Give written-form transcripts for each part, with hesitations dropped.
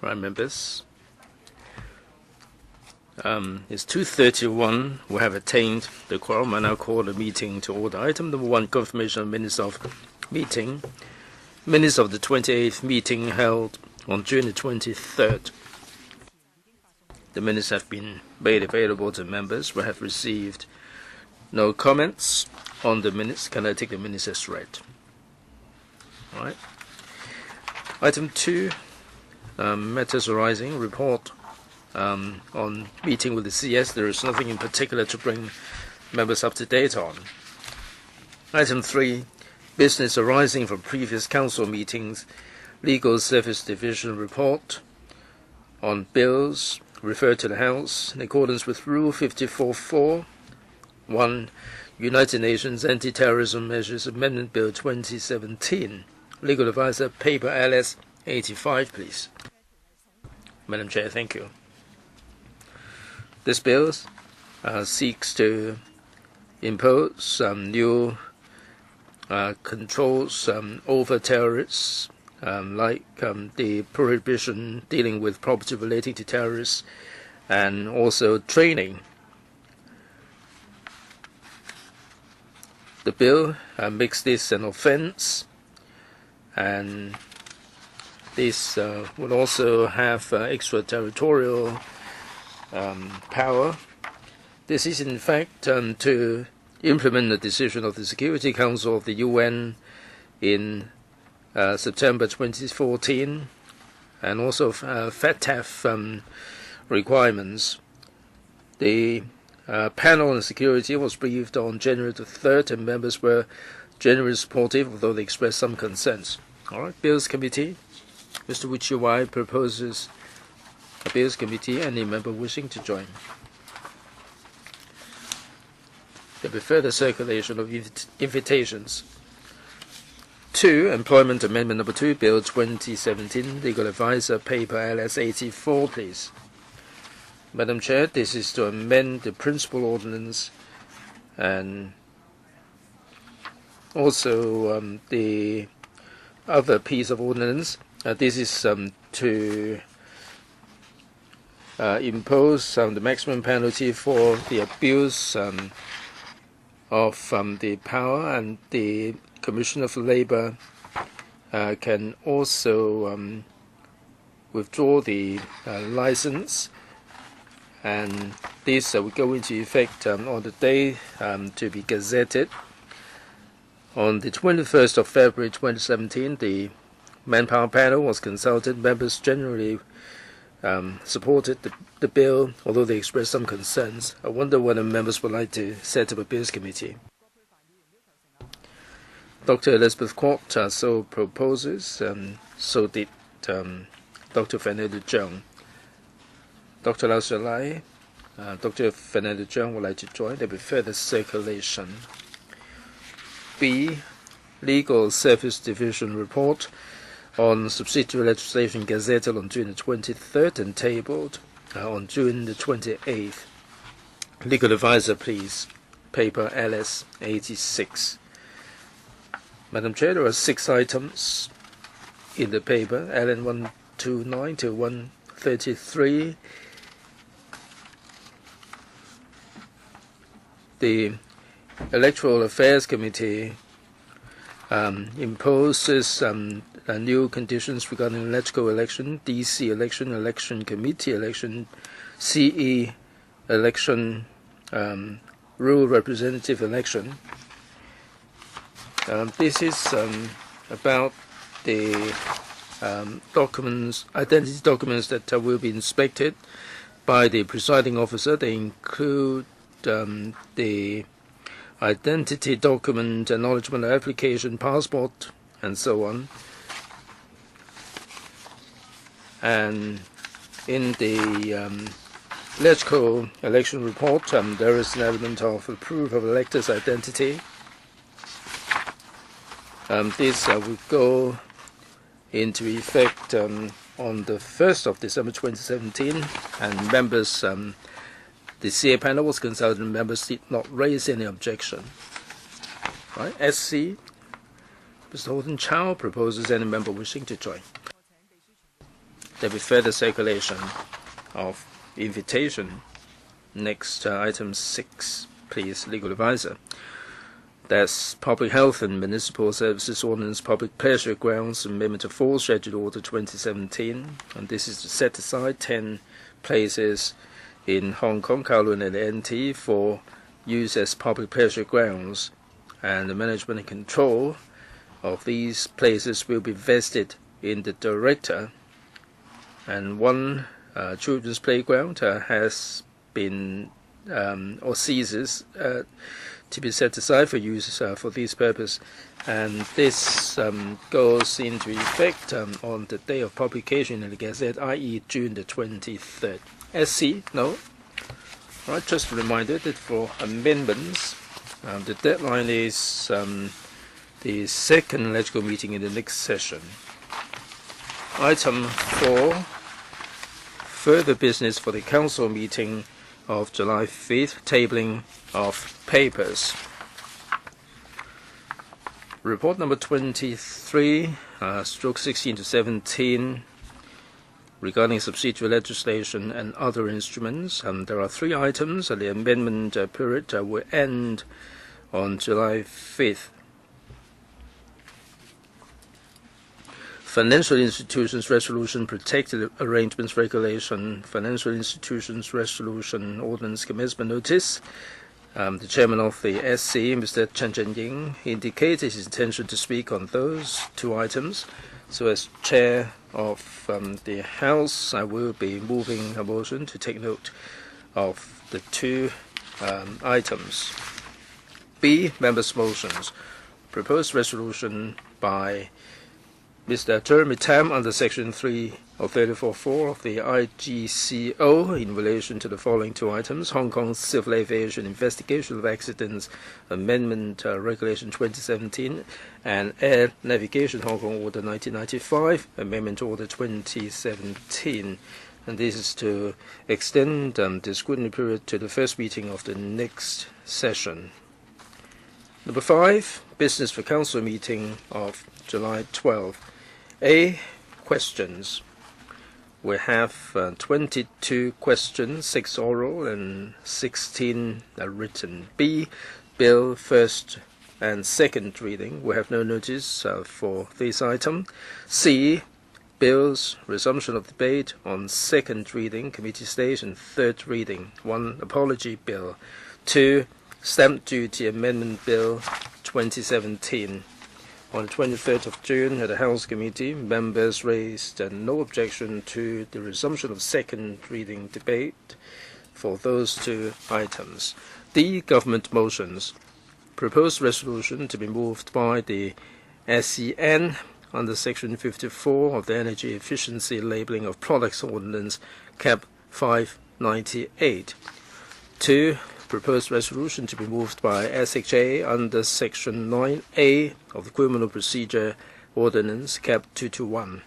Right, members. It's 2:31. We have attained the quorum. I now call the meeting to order. Item number 1, confirmation of minutes of meeting. Minutes of the 28th meeting held on June the 23rd. The minutes have been made available to members. We have received no comments on the minutes. Can I take the minutes as read? All right. Item 2, matters arising. Report on meeting with the CS. There is nothing in particular to bring members up to date on. Item 3, business arising from previous council meetings. Legal Service Division report on bills referred to the House in accordance with Rule 54.4. 1. United Nations Anti-Terrorism Measures Amendment Bill 2017. Legal Advisor, paper LS 85, please. Madam Chair, thank you. This bill seeks to impose some new controls over terrorists, like the prohibition dealing with property relating to terrorists, and also training. The bill makes this an offense, and this would also have extraterritorial power. This is in fact to implement the decision of the Security Council of the UN in September 2014, and also FATF requirements. The panel on security was briefed on January the 3rd, and members were generally supportive, although they expressed some concerns. All right, Bills Committee. Mr. Wichiwai proposes a Bills Committee. Any member wishing to join? There will be further circulation of invitations. 2. Employment Amendment number 2, Bill 2017. Legal Advisor, paper LS 84, please. Madam Chair, this is to amend the principal ordinance and also the other piece of ordinance. This is to impose the maximum penalty for the abuse of the power, and the Commissioner for Labour can also withdraw the license, and this will go into effect on the day to be gazetted. On the 21st of February 2017, the Manpower Panel was consulted. Members generally supported the bill, although they expressed some concerns. I wonder whether members would like to set up a Bills Committee. Dr. Elizabeth Kwok so proposes, so did Dr. Fernando Cheung. Dr. Lau Shalai, Dr. Fernando Cheung would like to join. There will be further circulation. B. Legal Service Division report on subsidiary legislation gazetted on June the 23rd and tabled on June the 28th. Legal Advisor, please. Paper LS 86. Madam Chair, there are 6 items in the paper, LN 129 to 133. The Electoral Affairs Committee imposes new conditions regarding electrical election, DC election, election committee election, CE election, rural representative election. This is about the identity documents that will be inspected by the presiding officer. They include the identity document, acknowledgement application, passport, and so on. And in the electoral election report, there is an element of proof of elector's identity. This will go into effect on the 1st of December 2017, and members, the CA panel was consulted, and members did not raise any objection. Right, SC, Mr. Horton Chow proposes. Any member wishing to join? there be further circulation of invitation. Next, item 6, please, legal advisor. That's Public Health and Municipal Services Ordinance Public Pleasure Grounds Amendment to 4 Schedule Order 2017. And this is to set aside 10 places in Hong Kong, Kowloon and NT for use as public pleasure grounds. And the management and control of these places will be vested in the director. And one children's playground has been or ceases to be set aside for use for this purpose, and this goes into effect on the day of publication in the Gazette, i.e. June the 23rd. SC, no. All right, just a reminder that for amendments, the deadline is the second legislative meeting in the next session. Item 4, further business for the council meeting of July 5th, tabling of papers. Report number 23, stroke 16 to 17, regarding subsidiary legislation and other instruments. There are 3 items, and the amendment period will end on July 5th. Financial Institutions Resolution Protected Arrangements Regulation, Financial Institutions Resolution Ordinance Commencement Notice. The chairman of the SC, Mr. Chen Zhenying, indicated his intention to speak on those 2 items. So as chair of the House, I will be moving a motion to take note of the 2 items. B, members' motions. Proposed resolution by Mr. Jeremy Tam under Section 3 of 34.4 of the IGCO in relation to the following 2 items: Hong Kong Civil Aviation Investigation of Accidents Amendment Regulation 2017 and Air Navigation Hong Kong Order 1995 Amendment Order 2017. And this is to extend the scrutiny period to the first meeting of the next session. Number 5, business for council meeting of July 12. A, questions. We have 22 questions, 6 oral and 16 written. B, bill first and second reading. We have no notice for this item. C, bills, resumption of debate on second reading, committee stage, and third reading. 1, apology bill. 2, stamp duty amendment bill 2017. On the 23rd of June at the House Committee, members raised no objection to the resumption of second reading debate for those 2 items. D, government motions. Proposed resolution to be moved by the SEN under Section 54 of the Energy Efficiency Labelling of Products Ordinance, Cap 598. 2, proposed resolution to be moved by SHA under Section 9A of the Criminal Procedure Ordinance, Cap 221.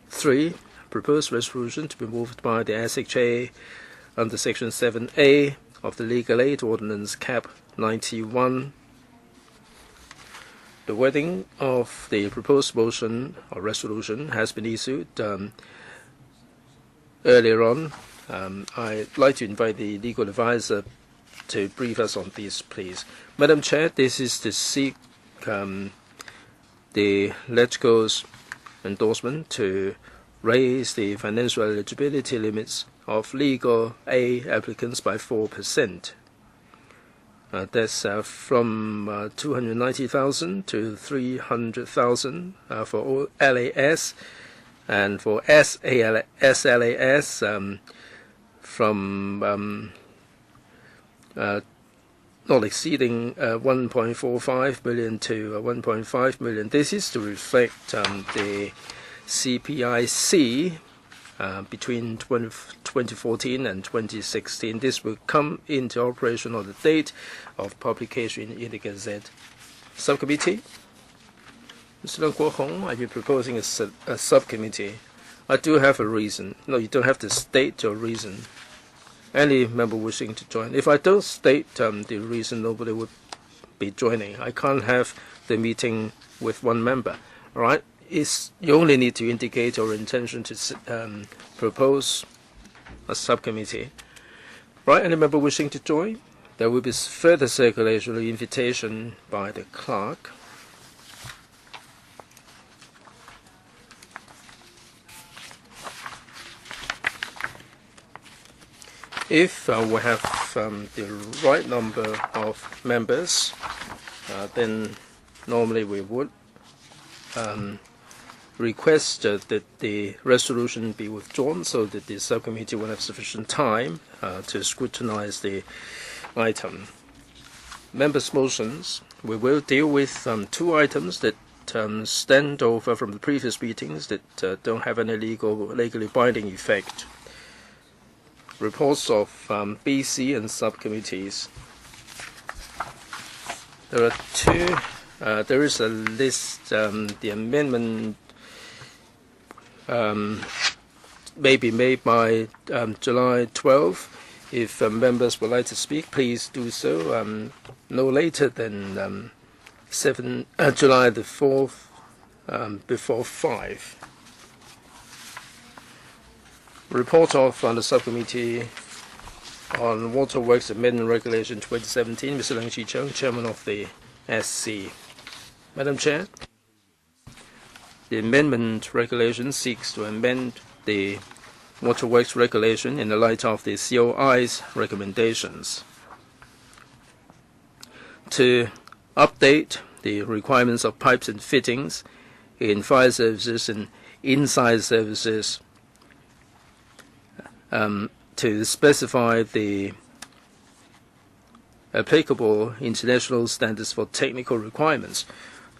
3, proposed resolution to be moved by the SHA under Section 7A of the Legal Aid Ordinance, Cap 91. The wording of the proposed motion or resolution has been issued earlier on. I'd like to invite the legal advisor to brief us on this, please. Madam Chair, this is to seek the LegCo's endorsement to raise the financial eligibility limits of legal aid applicants by 4%. That's from 290,000 to 300,000 for all LAS, and for SLAS from not exceeding 1.45 million to 1.5 million. This is to reflect the CPIC between 2014 and 2016. This will come into operation on the date of publication in the Gazette. Subcommittee? Mr. Leung Kuo-hong, are you proposing a subcommittee? I do have a reason. No, you don't have to state your reason. Any member wishing to join. If I don't state the reason, nobody would be joining. I can't have the meeting with one member. All right? you only need to indicate your intention to propose a subcommittee. Right, any member wishing to join? There will be further circulation of invitation by the clerk. If we have the right number of members, then normally we would request that the resolution be withdrawn so that the subcommittee will have sufficient time to scrutinize the item. Members' motions, we will deal with two items that stand over from the previous meetings that don't have any legally binding effect. Reports of BC and subcommittees. There are two. There is a list. The amendment may be made by July 12. If members would like to speak, please do so no later than July the 4th before 5. Report of the subcommittee on Waterworks Amendment Regulation 2017. Mr. Leung Chi-chung, Chairman of the SC. Madam Chair, the amendment regulation seeks to amend the Waterworks Regulation in the light of the COI's recommendations to update the requirements of pipes and fittings in fire services and inside services to specify the applicable international standards for technical requirements.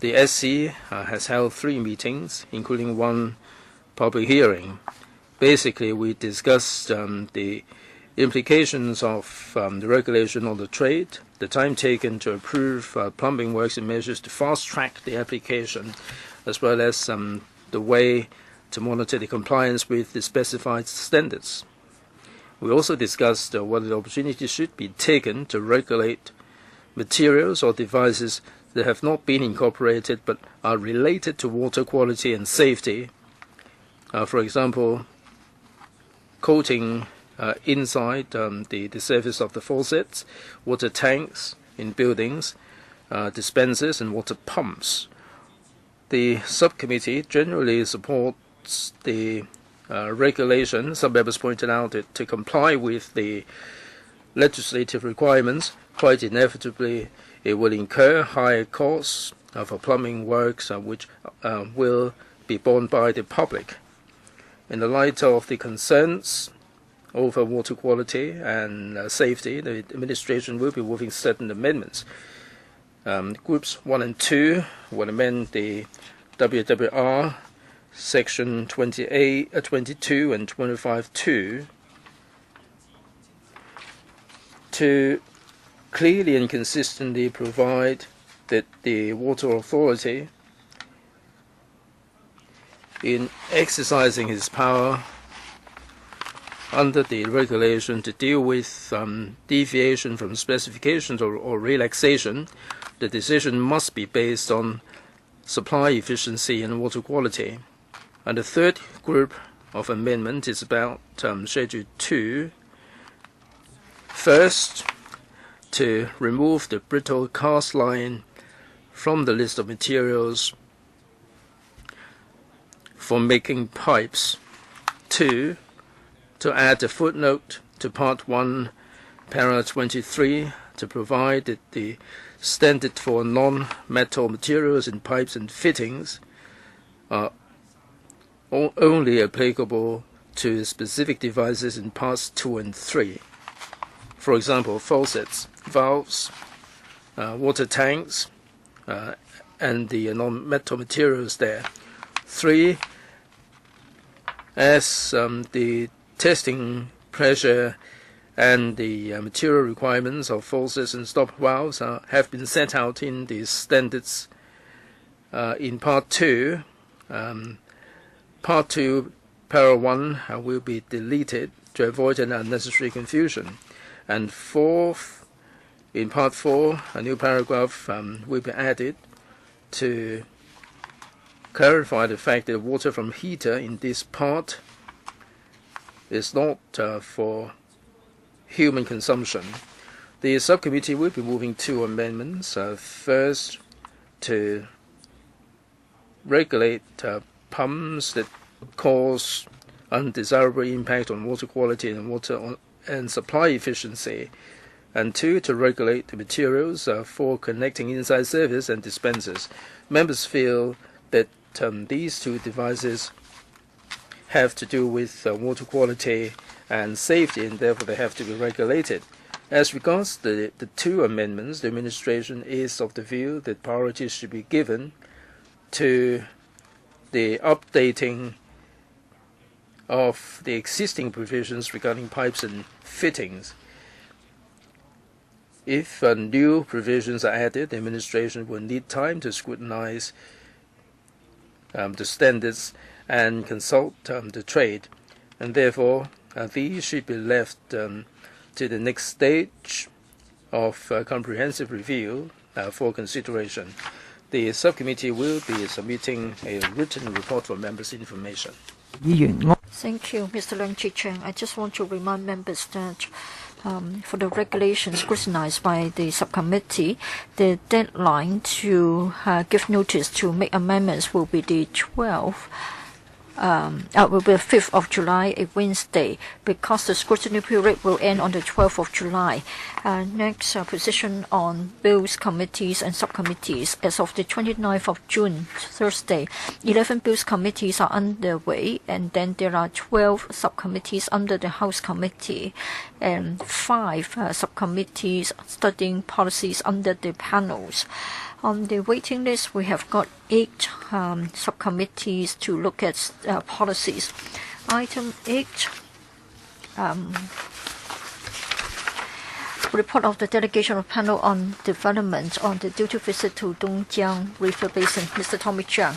The SC has held 3 meetings, including 1 public hearing. Basically, we discussed the implications of the regulation on the trade, the time taken to approve plumbing works and measures to fast-track the application, as well as the way to monitor the compliance with the specified standards. We also discussed whether the opportunity should be taken to regulate materials or devices that have not been incorporated but are related to water quality and safety. For example, coating inside the surface of the faucets, water tanks in buildings, dispensers and water pumps. The subcommittee generally supports the regulation. Some members pointed out that to comply with the legislative requirements, quite inevitably it will incur higher costs for plumbing works which will be borne by the public. In the light of the concerns over water quality and safety, the administration will be moving certain amendments. Groups 1 and 2 will amend the WWR Section 28, 22 and 25(2) to clearly and consistently provide that the Water Authority, in exercising its power under the regulation to deal with deviation from specifications or relaxation, the decision must be based on supply efficiency and water quality. And the third group of amendment is about Schedule 2. First, to remove the brittle cast line from the list of materials for making pipes. 2, to add a footnote to Part 1, Para 23, to provide that the standard for non-metal materials in pipes and fittings are only applicable to specific devices in Parts 2 and 3. For example, faucets, valves, water tanks, and the non-metal materials there. 3, as the testing pressure and the material requirements of faucets and stop valves have been set out in the standards in Part 2. Part 2, Para 1 will be deleted to avoid an unnecessary confusion. And fourth, in Part 4, a new paragraph will be added to clarify the fact that water from heater in this part is not for human consumption. The subcommittee will be moving 2 amendments. First, to regulate pumps that cause undesirable impact on water quality and supply efficiency, and 2, to regulate the materials for connecting inside service and dispensers. Members feel that these 2 devices have to do with water quality and safety, and therefore they have to be regulated. As regards the 2 amendments, the administration is of the view that priority should be given to the updating of the existing provisions regarding pipes and fittings. If new provisions are added, the administration will need time to scrutinize the standards and consult the trade, and therefore these should be left to the next stage of comprehensive review for consideration. The subcommittee will be submitting a written report for members' information. Thank you, Mr. Leung Chi-Cheng. I just want to remind members that for the regulations scrutinized by the subcommittee, the deadline to give notice to make amendments will be the 5th of July, a Wednesday, because the scrutiny period will end on the 12th of July. Next, position on bills committees and subcommittees. As of the 29th of June, Thursday, 11 bills committees are underway, and then there are 12 subcommittees under the House Committee, and 5 subcommittees studying policies under the panels. On the waiting list, we have got 8 subcommittees to look at policies. Item 8, report of the delegation of panel on development on the duty visit to Dongjiang River Basin. Mr. Tommy Chiang.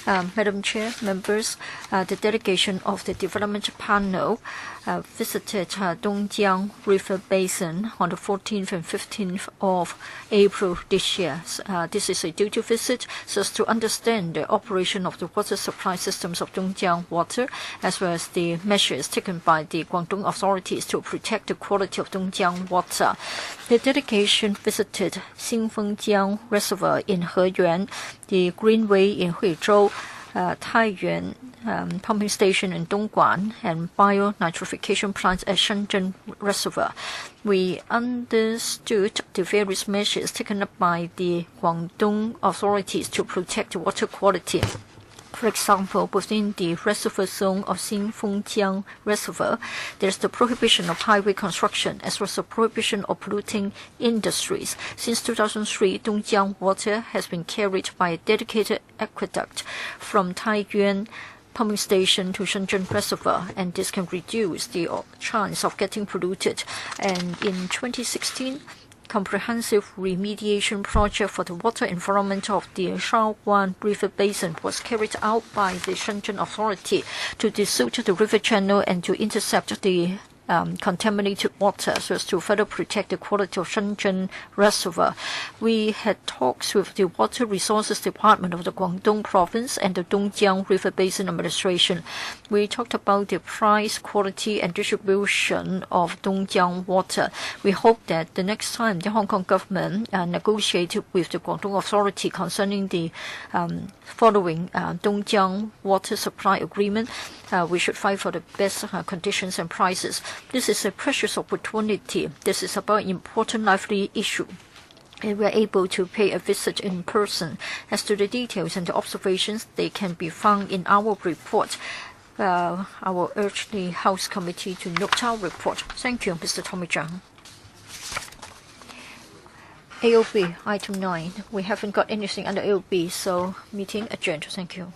Madam Chair, members, the delegation of the development panel visited Dongjiang River Basin on the 14th and 15th of April this year. This is a duty visit so as to understand the operation of the water supply systems of Dongjiang Water, as well as the measures taken by the Guangdong authorities to protect the quality of Dongjiang water. The delegation visited Xingfengjiang Reservoir in Heyuan, the Greenway in Huizhou, Taiyuan pumping station in Dongguan, and bio-nitrification plants at Shenzhen Reservoir. We understood the various measures taken up by the Guangdong authorities to protect water quality. For example, within the reservoir zone of Xingfengjiang Reservoir, there is the prohibition of highway construction as well as the prohibition of polluting industries. Since 2003, Dongjiang water has been carried by a dedicated aqueduct from Taiyuan pumping station to Shenzhen Reservoir, and this can reduce the chance of getting polluted. And in 2016, comprehensive remediation project for the water environment of the Shaoguan River Basin was carried out by the Shenzhen authority to desilute the river channel and to intercept the contaminated water so as to further protect the quality of Shenzhen Reservoir. We had talks with the Water Resources Department of the Guangdong Province and the Dongjiang River Basin Administration. We talked about the price, quality, and distribution of Dongjiang water. We hope that the next time the Hong Kong government negotiated with the Guangdong Authority concerning the following Dongjiang water supply agreement, we should fight for the best conditions and prices. This is a precious opportunity. This is about an important lively issue, and we are able to pay a visit in person. As to the details and the observations, they can be found in our report. I will urge the House Committee to note our report. Thank you, Mr. Tommy Zhang. AOB, item 9. We haven't got anything under AOB, so meeting adjourned. Thank you.